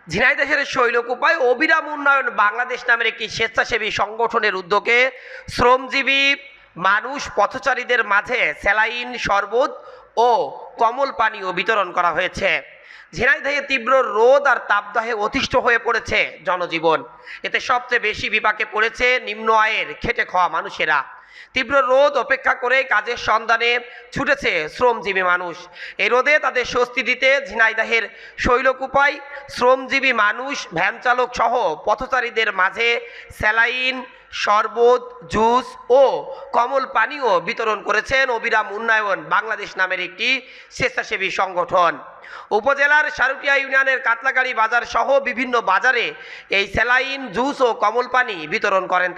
ঝিনাইদহের শৈলকুপায় অবিরাম উন্নয়ন বাংলাদেশ নামের একটি স্বেচ্ছাসেবী সংগঠনের উদ্যোগে শ্রমজীবী মানুষ পথচারীদের মাঝে স্যালাইন শরবত ও কমল পানীয় বিতরণ করা হয়েছে। ঝিনাইদহে তীব্র রোদ আর তাপদাহে অতিষ্ঠ হয়ে পড়েছে জনজীবন। এতে সবচেয়ে বেশি বিপাকে পড়েছে নিম্ন আয়ের খেটে খাওয়া মানুষেরা। তীব্র রোদ উপেক্ষা করে কাজের সন্ধানে ছুটেছে শ্রমজীবী মানুষ। এই রোদে তাদের স্বস্তি দিতে ঝিনাইদহের শৈলকুপায় শ্রমজীবী মানুষ ভ্যান চালক সহ পথচারীদের মাঝে স্যালাইন শরবত জুস ও কমল পানীয় বিতরণ করেছেন অবিরাম উন্নয়ন বাংলাদেশ নামের একটি স্বেচ্ছাসেবী সংগঠন। উপজেলার সারুটিয়া ইউনিয়নের কাতলাগাড়ি বাজার সহ বিভিন্ন বাজারে এই স্যালাইন জুস ও কমল পানি বিতরণ করেন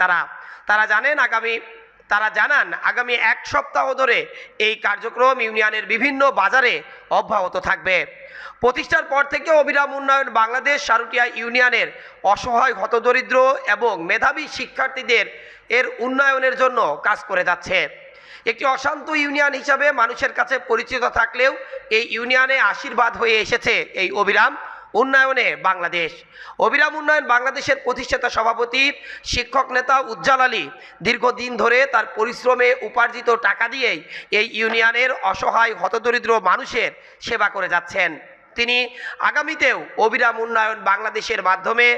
তারা জানান আগামী এক সপ্তাহ ধরে এই কার্যক্রম ইউনিয়নের বিভিন্ন বাজারে অব্যাহত থাকবে। প্রতিষ্ঠার পর থেকে অবিরাম উন্নয়ন বাংলাদেশ সারুটিয়া ইউনিয়নের অসহায় হতদরিদ্র এবং মেধাবী শিক্ষার্থীদের এর উন্নয়নের জন্য কাজ করে যাচ্ছে। একটি অশান্ত ইউনিয়ন হিসাবে মানুষের কাছে পরিচিত থাকলেও এই ইউনিয়নে আশীর্বাদ হয়ে এসেছে এই অবিরাম উন্নয়নে বাংলাদেশ। অবিরাম উন্নয়ন বাংলাদেশের প্রতিষ্ঠাতা সভাপতি শিক্ষক নেতা উজ্জ্বল আলী দীর্ঘদিন ধরে তার পরিশ্রমে উপার্জিত টাকা দিয়েই এই ইউনিয়নের অসহায় হতদরিদ্র মানুষের সেবা করে যাচ্ছেন। তিনি আগামীতেও অবিরাম উন্নয়ন বাংলাদেশের মাধ্যমে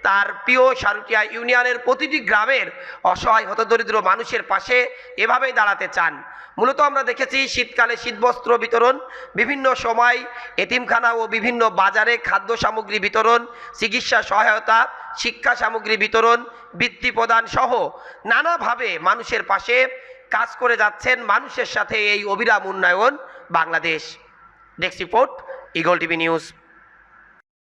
তার প্রিয় সারুটিয়া ইউনিয়নের প্রতিটি গ্রামের অসহায় হতদরিদ্র মানুষের পাশে এভাবেই দাঁড়াতে চান। মূলত আমরা দেখেছি শীতকালে শীতবস্ত্র বিতরণ, বিভিন্ন সময় এতিমখানা ও বিভিন্ন বাজারে খাদ্য সামগ্রী বিতরণ, চিকিৎসা সহায়তা, শিক্ষা সামগ্রী বিতরণ, বৃত্তি প্রদান সহ নানাভাবে মানুষের পাশে কাজ করে যাচ্ছেন মানুষের সাথে এই অবিরাম উন্নয়ন Bangladesh. Desk report, eagle TV news.